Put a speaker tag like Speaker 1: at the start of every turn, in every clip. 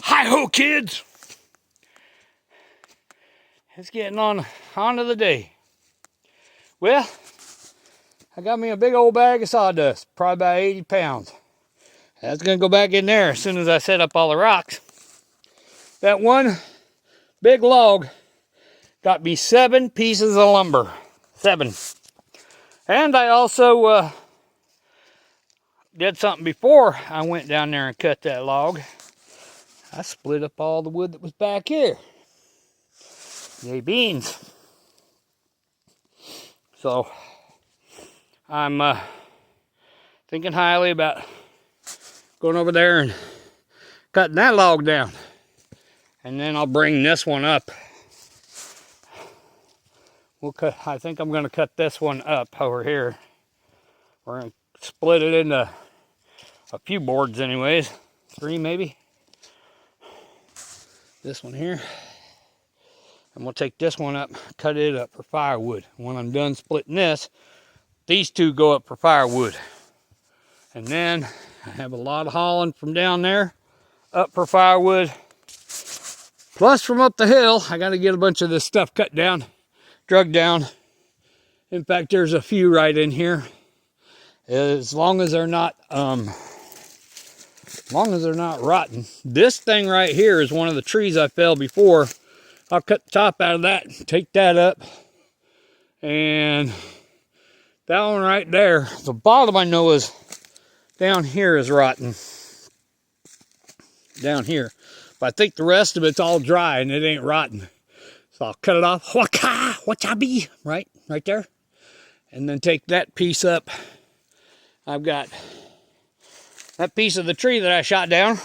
Speaker 1: Hi-ho, kids! It's getting on to the day. Well, I got me a big old bag of sawdust, probably about 80 pounds. That's going to go back in there as soon as I set up all the rocks. That one big log got me 7 pieces of lumber. 7. And I also did something before I went down there and cut that log. I split up all the wood that was back here. Yay, beans. So, I'm thinking highly about going over there and cutting that log down. And then I'll bring this one up. I think I'm going to cut this one up over here. We're going to split it into a few boards anyways. 3 maybe. This one here. And we'll take this one up, cut it up for firewood. When I'm done splitting this, these 2 go up for firewood. And then I have a lot of hauling from down there up for firewood. Plus from up the hill, I got to get a bunch of this stuff cut down, drug down. In fact, there's a few right in here. As long as they're not rotten. This thing right here is one of the trees I felled before. I'll cut the top out of that, take that up. And that one right there, the bottom I know is down here is rotten. Down here. But I think the rest of it's all dry and it ain't rotten. So I'll cut it off. Wachabi, right there. And then take that piece up. I've got that piece of the tree that I shot down.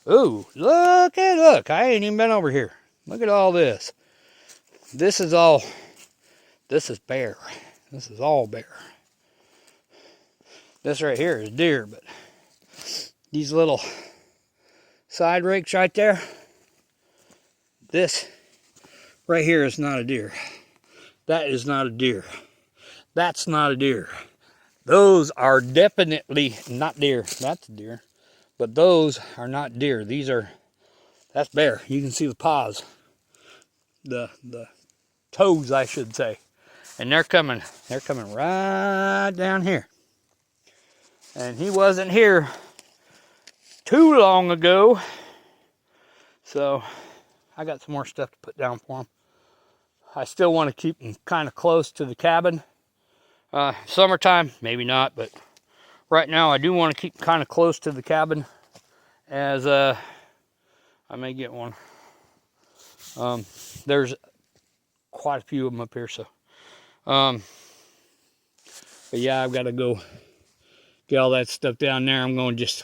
Speaker 1: Ooh, look. I ain't even been over here. Look at all this. This is bare. This is all bare. This right here is deer, but these little side rakes right there, this right here is not a deer. That is not a deer. That's not a deer. Those are definitely not deer. That's a deer. But those are not deer. That's bear. You can see the paws. The toes, I should say. And they're coming right down here. And he wasn't here too long ago. So I got some more stuff to put down for him. I still want to keep him kind of close to the cabin. Summertime, maybe not, but right now I do want to keep kind of close to the cabin, as I may get one. There's quite a few of them up here, so but yeah, I've got to go get all that stuff down there. I'm going to just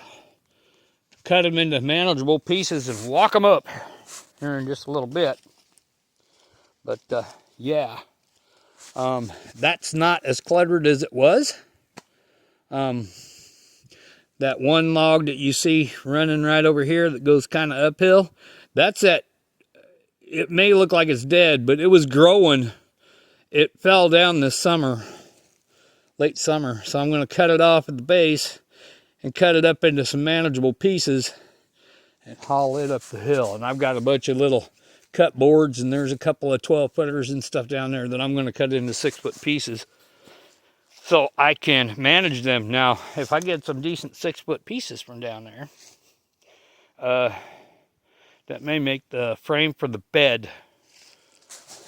Speaker 1: cut them into manageable pieces and walk them up here in just a little bit. But yeah, that's not as cluttered as it was. That one log that you see running right over here that goes kind of uphill, it may look like it's dead, but it was growing. It fell down this summer, late summer. So I'm going to cut it off at the base and cut it up into some manageable pieces and haul it up the hill. And I've got a bunch of little cut boards, and there's a couple of 12-footers and stuff down there that I'm going to cut into 6-foot pieces so I can manage them. Now, if I get some decent 6-foot pieces from down there, that may make the frame for the bed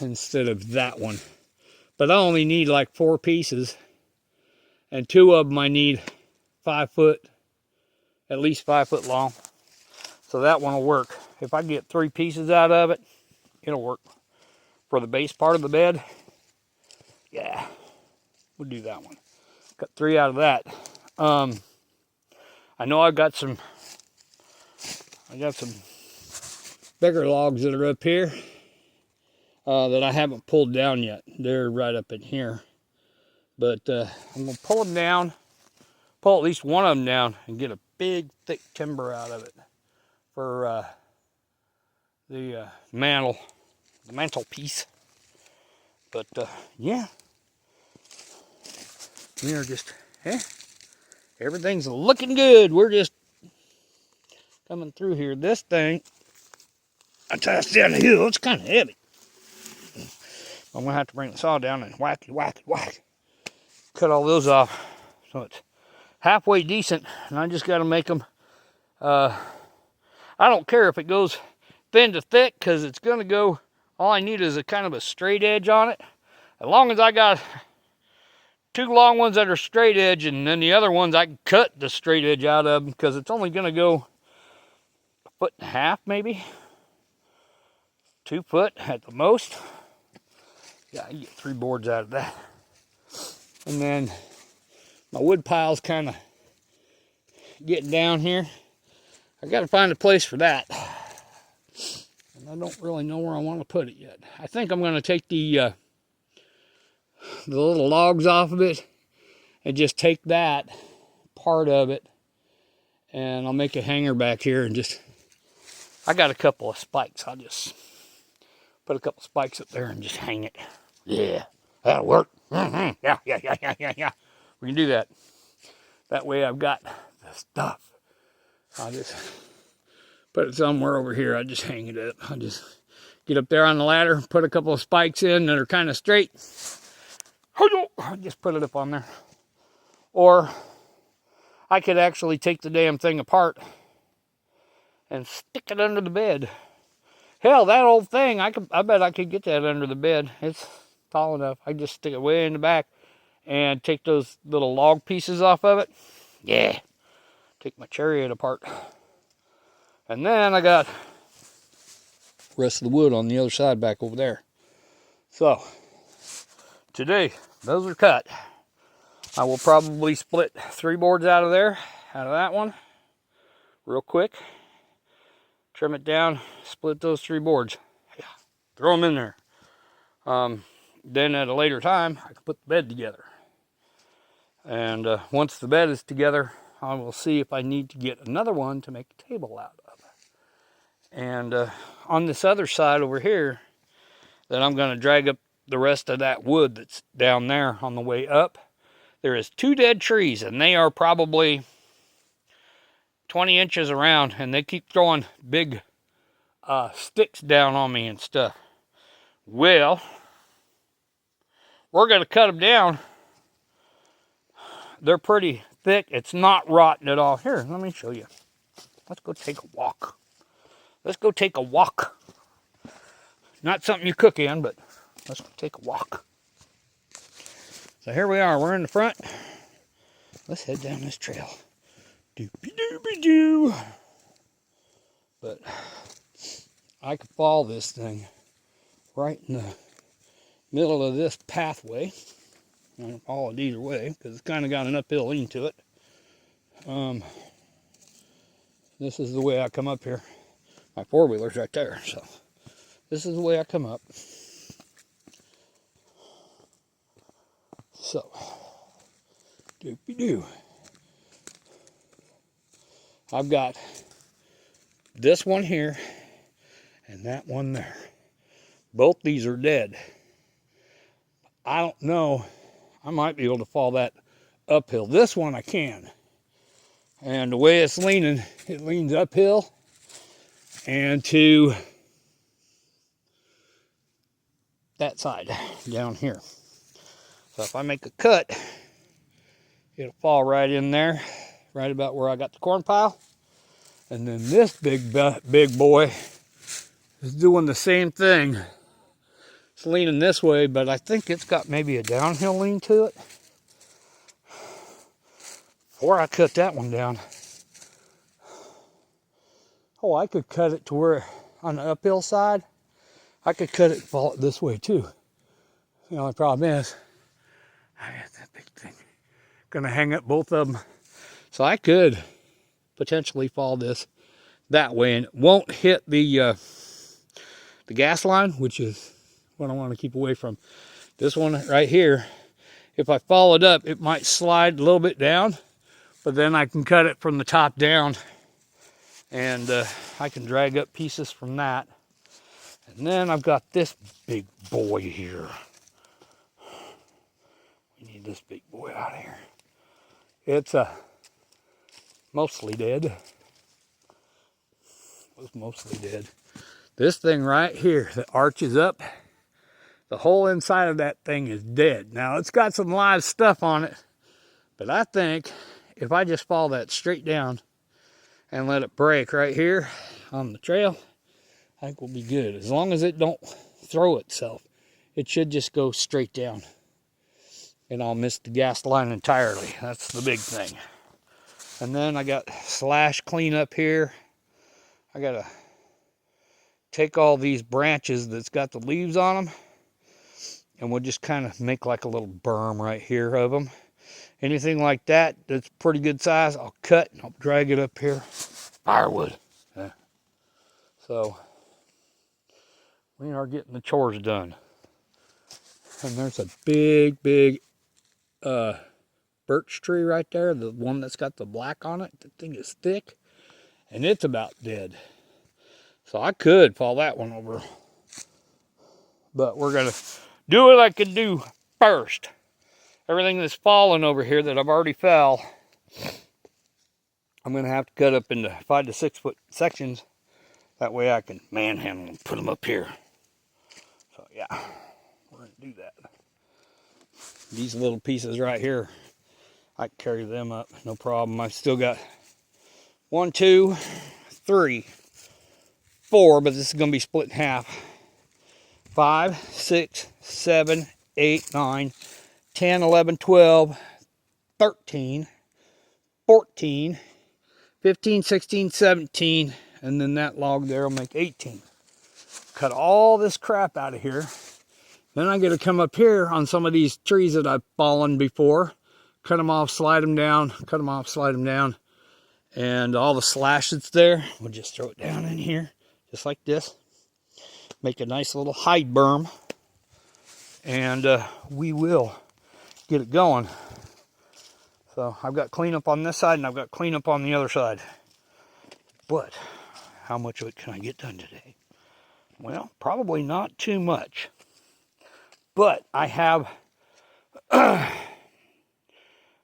Speaker 1: instead of that one. But I only need like 4 pieces, and 2 of them I need 5 foot, at least 5 foot long. So that one will work. If I get 3 pieces out of it, it'll work. For the base part of the bed, yeah, we'll do that one. Cut 3 out of that. I know I got some bigger logs that are up here that I haven't pulled down yet. They're right up in here. But I'm going to pull them down, pull at least one of them down, and get a big, thick timber out of it for the mantelpiece. But yeah, we are just, everything's looking good. We're just coming through here. This thing, I tossed down the hill. It's kind of heavy. I'm going to have to bring the saw down and whack it. Cut all those off. So it's halfway decent. And I just got to make them. I don't care if it goes thin to thick, because it's going to go. All I need is a kind of a straight edge on it. As long as I got 2 long ones that are straight edge, and then the other ones I can cut the straight edge out of them, because it's only going to go 1.5 feet, maybe 2 foot at the most. Yeah, I can get 3 boards out of that. And then my wood pile's kind of getting down here. I got to find a place for that. And I don't really know where I want to put it yet. I think I'm going to take the little logs off of it and just take that part of it, and I'll make a hanger back here, and just, I got a couple of spikes. I'll just put a couple spikes up there and just hang it. Yeah, that'll work. Yeah. We can do that. That way I've got the stuff. I'll just put it somewhere over here. I just hang it up. I just get up there on the ladder, put a couple of spikes in that are kind of straight. I just put it up on there. Or I could actually take the damn thing apart and stick it under the bed. Hell, that old thing, I bet I could get that under the bed. It's tall enough. I just stick it way in the back and take those little log pieces off of it. Yeah. Take my chariot apart. And then I got the rest of the wood on the other side back over there. So, today, those are cut. I will probably split 3 boards out of there, out of that one, real quick. Trim it down, split those 3 boards. Yeah, throw them in there. Then at a later time, I can put the bed together. And once the bed is together, I will see if I need to get another one to make a table out of. And on this other side over here, then I'm going to drag up the rest of that wood that's down there on the way up. There is 2 dead trees, and they are probably 20 inches around, and they keep throwing big sticks down on me and stuff. Well, we're going to cut them down. They're pretty thick. It's not rotten at all. Here, let me show you. Let's go take a walk. Let's go take a walk. Not something you cook in, but let's go take a walk. So here we are. We're in the front. Let's head down this trail. Doopy-doopy-doo. But I could follow this thing right in the middle of this pathway. I can follow it either way because it's kind of got an uphill lean to it. This is the way I come up here. My 4-wheeler's right there, so this is the way I come up. So, doopy-doo. I've got this one here and that one there. Both these are dead. I don't know. I might be able to fall that uphill. This one I can. And the way it's leaning, it leans uphill and to that side down here. So if I make a cut, it'll fall right in there, right about where I got the corn pile. And then this big boy is doing the same thing. It's leaning this way, but I think it's got maybe a downhill lean to it. Before I cut that one down. Oh, I could cut it to where on the uphill side, I could cut it and fall it this way too. The only problem is, I got that big thing. Gonna hang up both of them. So I could potentially fall this that way, and it won't hit the gas line, which is what I want to keep away from. This one right here, if I fall it up, it might slide a little bit down, but then I can cut it from the top down, and I can drag up pieces from that. And then I've got this big boy here. We need this big boy out of here. It's mostly dead. was mostly dead. This thing right here that arches up, the whole inside of that thing is dead. Now, it's got some live stuff on it, but I think if I just follow that straight down and let it break right here on the trail, I think we'll be good. As long as it don't throw itself, it should just go straight down. And I'll miss the gas line entirely. That's the big thing. And then I got slash clean up here. I got to take all these branches that's got the leaves on them, and we'll just kind of make like a little berm right here of them. Anything like that that's pretty good size, I'll cut and I'll drag it up here. Firewood. Yeah. So we are getting the chores done. And there's a big birch tree right there, the one that's got the black on it. The thing is thick, and it's about dead. So I could fall that one over. But we're going to do what I can do first. Everything that's fallen over here that I've already fell, I'm going to have to cut up into 5 to 6 foot sections. That way I can manhandle and put them up here. So yeah, we're going to do that. These little pieces right here, I can carry them up, no problem. I've still got 1, 2, 3, 4, but this is going to be split in half. 5, 6, 7, 8, 9, 10, 11, 12, 13, 14, 15, 16, 17, and then that log there will make 18. Cut all this crap out of here. Then I got to come up here on some of these trees that I've fallen before. Cut them off, slide them down, cut them off, slide them down. And all the slash that's there, we'll just throw it down in here, just like this. Make a nice little hide berm. And we will get it going. So I've got cleanup on this side and I've got cleanup on the other side. But how much of it can I get done today? Well, probably not too much. But I have,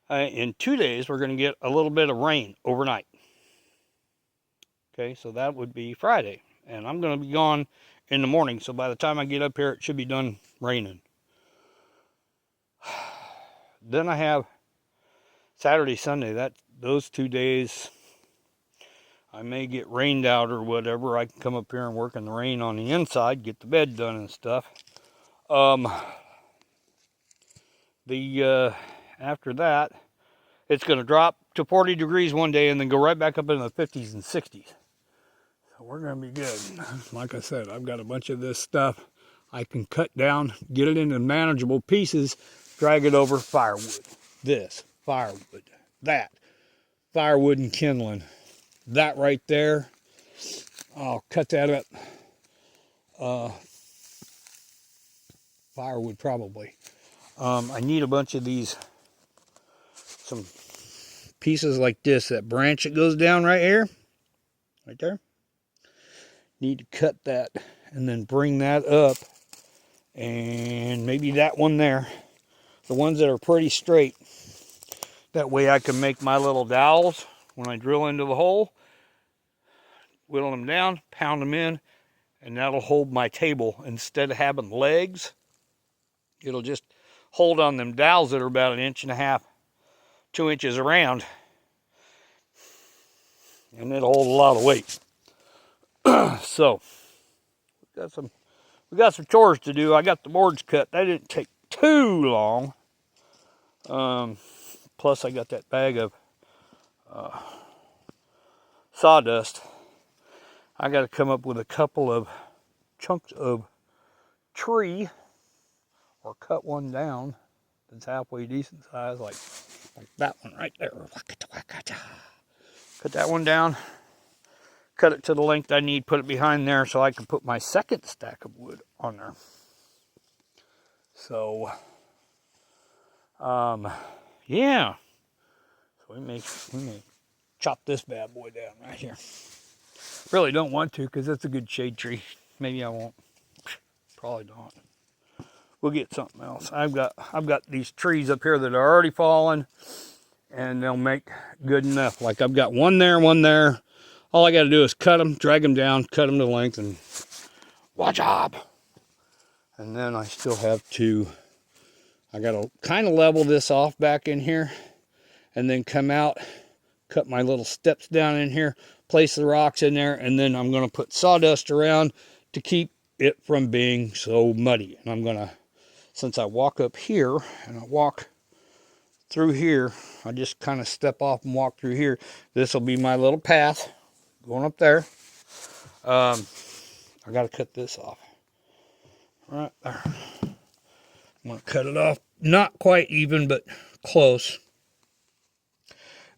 Speaker 1: in 2 days, we're going to get a little bit of rain overnight. Okay, so that would be Friday. And I'm going to be gone in the morning. So by the time I get up here, it should be done raining. Then I have Saturday, Sunday. Those 2 days, I may get rained out or whatever. I can come up here and work in the rain on the inside, get the bed done and stuff. After that, it's going to drop to 40 degrees one day and then go right back up into the 50s and 60s. So we're going to be good. Like I said, I've got a bunch of this stuff I can cut down, get it into manageable pieces, drag it over firewood. This, firewood. That, firewood and kindling. That right there, I'll cut that up. Firewood probably. I need a bunch of these, some pieces like this, that branch that goes down right here, right there. Need to cut that and then bring that up, and maybe that one there, the ones that are pretty straight. That way I can make my little dowels when I drill into the hole, whittle them down, pound them in, and that'll hold my table. Instead of having legs, it'll just hold on them dowels that are about 1.5 inches, 2 inches around, and it'll hold a lot of weight. So we got some chores to do. I got the boards cut. That didn't take too long. Plus I got that bag of sawdust. I got to come up with a couple of chunks of tree, or cut one down that's halfway decent size, like that one right there. Cut that one down, cut it to the length I need, put it behind there so I can put my second stack of wood on there. So, yeah. So we may chop this bad boy down right here. Really don't want to, because that's a good shade tree. Maybe I won't. Probably not. We'll get something else. I've got these trees up here that are already fallen, and they'll make good enough. Like I've got one there, all I got to do is cut them, drag them down, cut them to length, and watch job. And then I still have to, I got to kind of level this off back in here, and then come out, cut my little steps down in here, place the rocks in there, and then I'm going to put sawdust around to keep it from being so muddy. And I'm going to, since I walk up here and I walk through here, I just kind of step off and walk through here. This will be my little path going up there. I got to cut this off right there. I'm going to cut it off, not quite even, but close.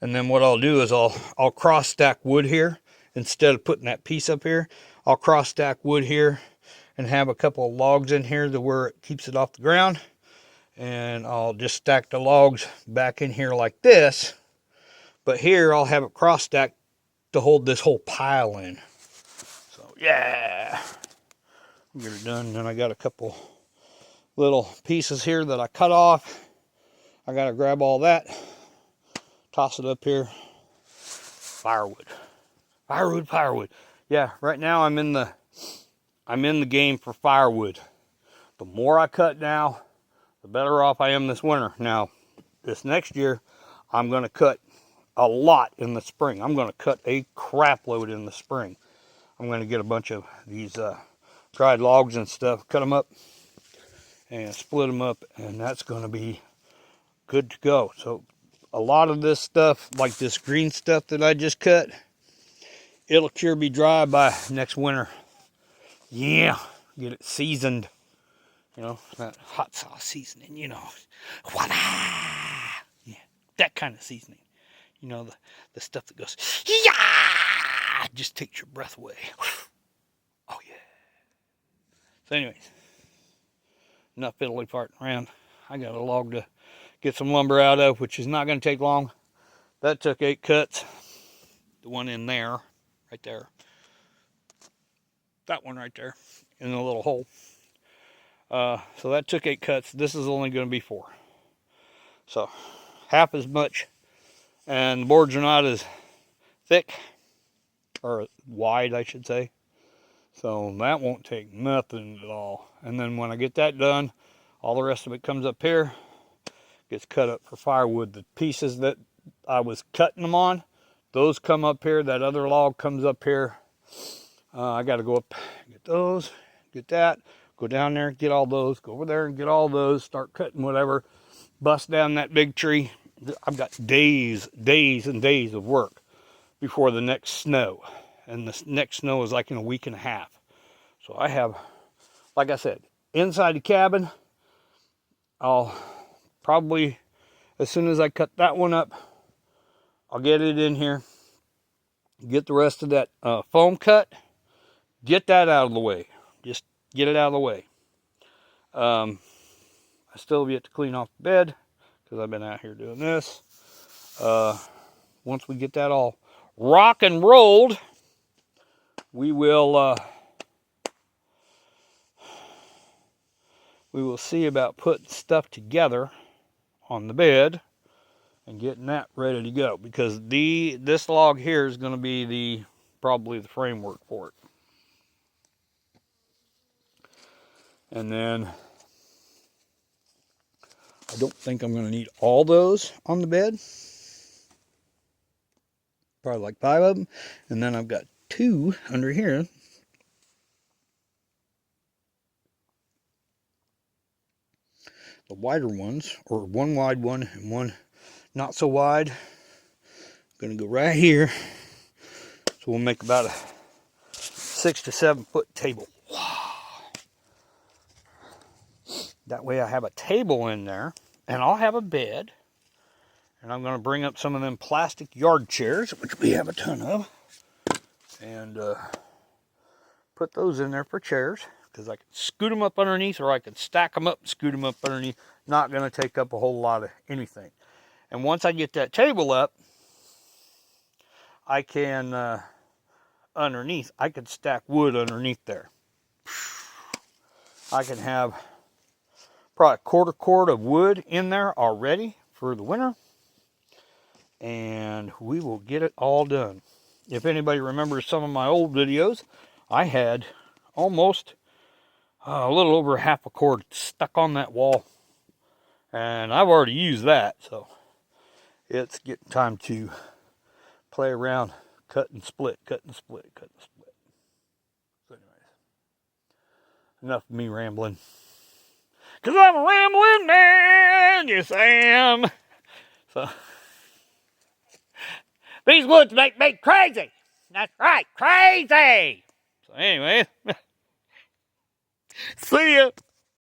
Speaker 1: And then what I'll do is I'll cross stack wood here. Instead of putting that piece up here, I'll cross stack wood here and have a couple of logs in here to where it keeps it off the ground. And I'll just stack the logs back in here like this. But here I'll have it cross stacked to hold this whole pile in. So yeah, get it done. And then I got a couple little pieces here that I cut off. I got to grab all that, toss it up here. Firewood. Yeah, right now I'm in the game for firewood. The more I cut now, the better off I am this winter. Now, this next year, I'm going to cut a lot in the spring. I'm going to cut a crap load in the spring. I'm going to get a bunch of these dried logs and stuff, cut them up, and split them up, and that's going to be good to go. So a lot of this stuff, like this green stuff that I just cut, it'll cure be dry by next winter. Yeah, get it seasoned. You know, that hot sauce seasoning, you know. Voila! Yeah, that kind of seasoning. You know, the stuff that goes, yeah! Just takes your breath away. Oh, yeah. So anyways, enough fiddly farting around. I got a log to get some lumber out of, which is not going to take long. That took 8 cuts. The one in there, right there. That one right there, in the little hole. So that took 8 cuts. This is only going to be 4. So half as much. And the boards are not as thick, or wide, I should say. So that won't take nothing at all. And then when I get that done, all the rest of it comes up here, gets cut up for firewood. The pieces that I was cutting them on, those come up here. That other log comes up here. I got to go up, get those, get that, go down there, get all those, go over there and get all those, start cutting whatever, bust down that big tree. I've got days and days of work before the next snow. And the next snow is like in a week and a half. So I have, like I said, inside the cabin, I'll probably, as soon as I cut that one up, I'll get it in here, get the rest of that foam cut, get that out of the way. Just get it out of the way. I still have yet to clean off the bed because I've been out here doing this. Once we get that all rock and rolled, we will see about putting stuff together on the bed and getting that ready to go, because this log here is going to be probably the framework for it. And then I don't think I'm going to need all those on the bed. Probably like 5 of them. And then I've got 2 under here. The wider ones, or one wide one and one not so wide. I'm going to go right here. So we'll make about a 6 to 7 foot table. That way I have a table in there, and I'll have a bed. And I'm going to bring up some of them plastic yard chairs, which we have a ton of, and put those in there for chairs, because I can scoot them up underneath, or I can stack them up and scoot them up underneath. Not going to take up a whole lot of anything. And once I get that table up, I can, underneath, I can stack wood underneath there. I can have probably a quarter cord of wood in there already for the winter. And we will get it all done. if anybody remembers some of my old videos, I had almost a little over half a cord stuck on that wall. And I've already used that, so it's getting time to play around, cut and split, cut and split, cut and split. So anyways, enough of me rambling. Because I'm a rambling man, yes I am. So, these woods make me crazy. That's right, crazy. So anyway, see ya.